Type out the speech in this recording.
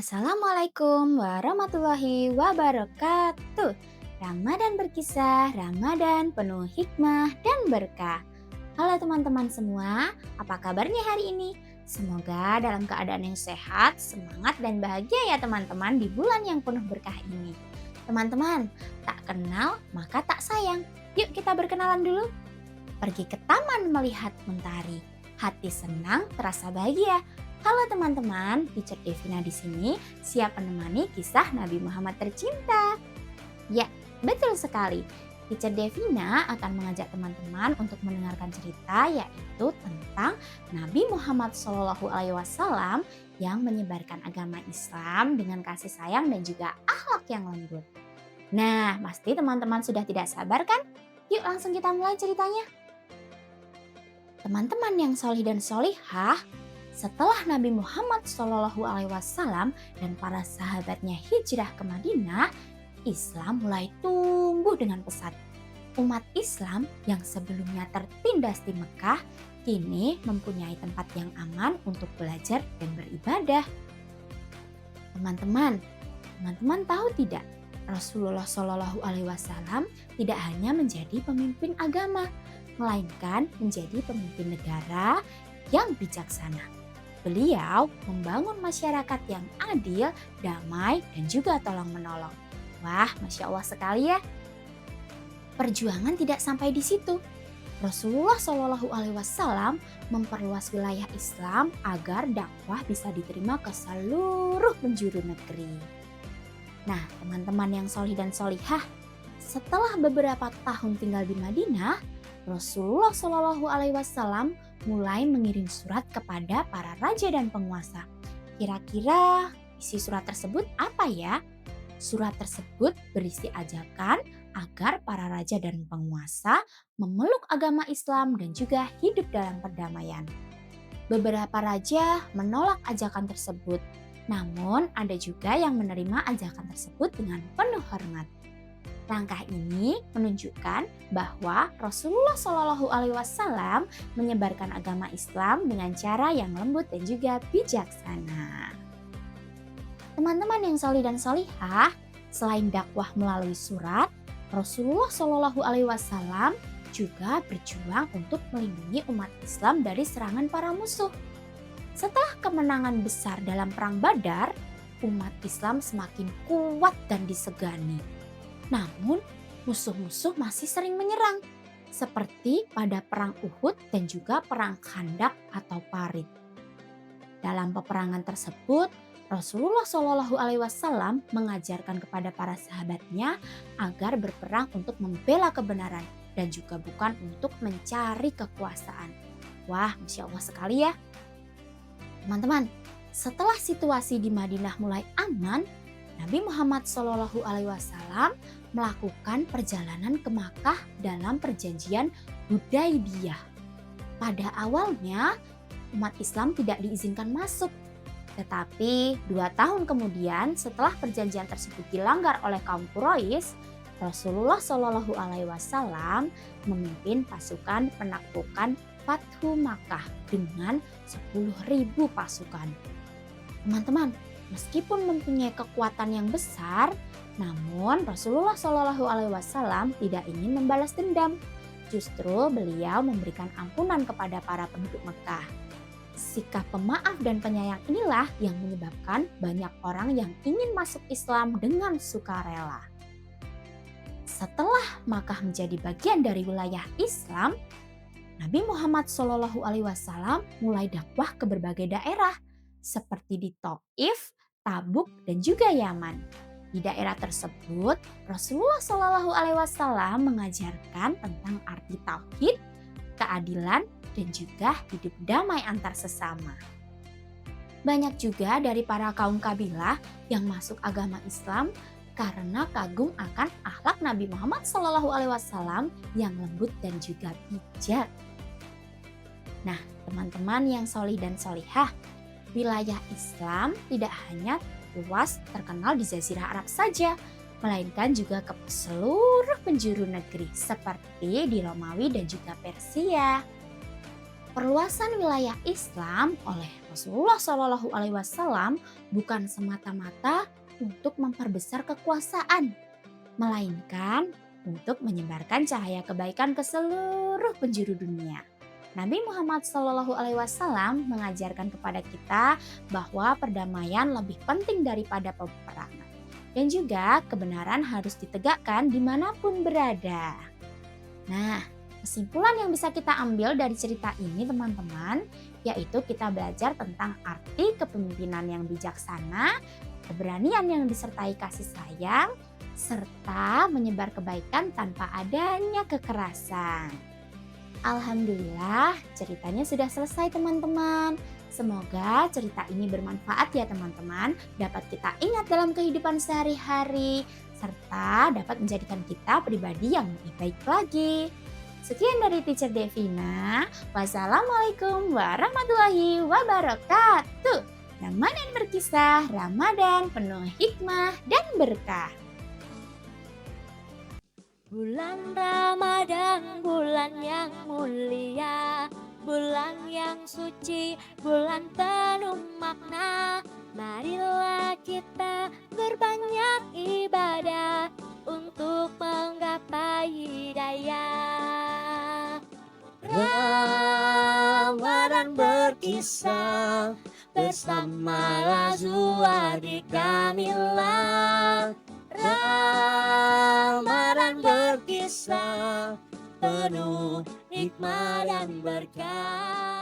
Assalamualaikum warahmatullahi wabarakatuh. Ramadan berkisah, Ramadan penuh hikmah dan berkah. Halo teman-teman semua, apa kabarnya hari ini? Semoga dalam keadaan yang sehat, semangat dan bahagia ya teman-teman di bulan yang penuh berkah ini. Teman-teman, tak kenal maka tak sayang. Yuk kita berkenalan dulu. Pergi ke taman melihat mentari. Hati senang, terasa bahagia. Halo teman-teman, Teacher Devina di sini siap menemani kisah Nabi Muhammad tercinta. Ya, betul sekali. Teacher Devina akan mengajak teman-teman untuk mendengarkan cerita yaitu tentang Nabi Muhammad SAW yang menyebarkan agama Islam dengan kasih sayang dan juga akhlak yang lembut. Nah, pasti teman-teman sudah tidak sabar kan? Yuk langsung kita mulai ceritanya. Teman-teman yang solih dan solihah, setelah Nabi Muhammad SAW dan para sahabatnya hijrah ke Madinah, Islam mulai tumbuh dengan pesat. Umat Islam yang sebelumnya tertindas di Mekah, kini mempunyai tempat yang aman untuk belajar dan beribadah. Teman-teman tahu tidak? Rasulullah SAW tidak hanya menjadi pemimpin agama, melainkan menjadi pemimpin negara yang bijaksana. Beliau membangun masyarakat yang adil, damai, dan juga tolong-menolong. Wah, Masya Allah sekali ya. Perjuangan tidak sampai di situ. Rasulullah SAW memperluas wilayah Islam agar dakwah bisa diterima ke seluruh penjuru negeri. Nah, teman-teman yang solih dan solihah, setelah beberapa tahun tinggal di Madinah, Rasulullah SAW mulai mengirim surat kepada para raja dan penguasa. Kira-kira isi surat tersebut apa ya? Surat tersebut berisi ajakan agar para raja dan penguasa memeluk agama Islam dan juga hidup dalam perdamaian. Beberapa raja menolak ajakan tersebut, namun ada juga yang menerima ajakan tersebut dengan penuh hormat. Langkah ini menunjukkan bahwa Rasulullah SAW menyebarkan agama Islam dengan cara yang lembut dan juga bijaksana. Teman-teman yang solih dan solihah, selain dakwah melalui surat, Rasulullah SAW juga berjuang untuk melindungi umat Islam dari serangan para musuh. Setelah kemenangan besar dalam Perang Badar, umat Islam semakin kuat dan disegani. Namun, musuh-musuh masih sering menyerang, seperti pada Perang Uhud dan juga Perang Khandaq atau Parit. Dalam peperangan tersebut, Rasulullah SAW mengajarkan kepada para sahabatnya agar berperang untuk membela kebenaran dan juga bukan untuk mencari kekuasaan. Wah, Masya Allah sekali ya. Teman-teman, setelah situasi di Madinah mulai aman, Nabi Muhammad SAW melakukan perjalanan ke Makkah dalam perjanjian Hudaybiyah. Pada awalnya, umat Islam tidak diizinkan masuk. Tetapi 2 tahun kemudian setelah perjanjian tersebut dilanggar oleh kaum Quraisy, Rasulullah SAW memimpin pasukan penaklukan Fathu Makkah dengan 10.000 pasukan. Teman-teman, meskipun mempunyai kekuatan yang besar, namun Rasulullah SAW tidak ingin membalas dendam. Justru beliau memberikan ampunan kepada para penduduk Mekah. Sikap pemaaf dan penyayang inilah yang menyebabkan banyak orang yang ingin masuk Islam dengan sukarela. Setelah Makkah menjadi bagian dari wilayah Islam, Nabi Muhammad SAW mulai dakwah ke berbagai daerah seperti di Taif, Tabuk, dan juga Yaman. Di daerah tersebut, Rasulullah SAW mengajarkan tentang arti tauhid, keadilan, dan juga hidup damai antar sesama. Banyak juga dari para kaum kabilah yang masuk agama Islam karena kagum akan akhlak Nabi Muhammad SAW yang lembut dan juga bijak. Nah, teman-teman yang solih dan solihah, wilayah Islam tidak hanya luas terkenal di Jazirah Arab saja, melainkan juga ke seluruh penjuru negeri seperti di Romawi dan juga Persia. Perluasan wilayah Islam oleh Rasulullah Shallallahu Alaihi Wasallam bukan semata-mata untuk memperbesar kekuasaan, melainkan untuk menyebarkan cahaya kebaikan ke seluruh penjuru dunia. Nabi Muhammad Shallallahu Alaihi Wasallam mengajarkan kepada kita bahwa perdamaian lebih penting daripada peperangan, dan juga kebenaran harus ditegakkan dimanapun berada. Nah, kesimpulan yang bisa kita ambil dari cerita ini teman-teman, yaitu kita belajar tentang arti kepemimpinan yang bijaksana, keberanian yang disertai kasih sayang, serta menyebar kebaikan tanpa adanya kekerasan. Alhamdulillah, ceritanya sudah selesai teman-teman. Semoga cerita ini bermanfaat ya teman-teman, dapat kita ingat dalam kehidupan sehari-hari, serta dapat menjadikan kita pribadi yang lebih baik lagi. Sekian dari Teacher Devina. Wassalamualaikum warahmatullahi wabarakatuh. Ramadan berkisah, Ramadan penuh hikmah dan berkah. Bulan Ramadan, bulan yang mulia, bulan yang suci, bulan penuh makna. Marilah kita berbanyak ibadah untuk menggapai hidayah. Ramadan berkisah bersama Lazwa di Kamila. Ramadan berkisah penuh hikmah dan berkah.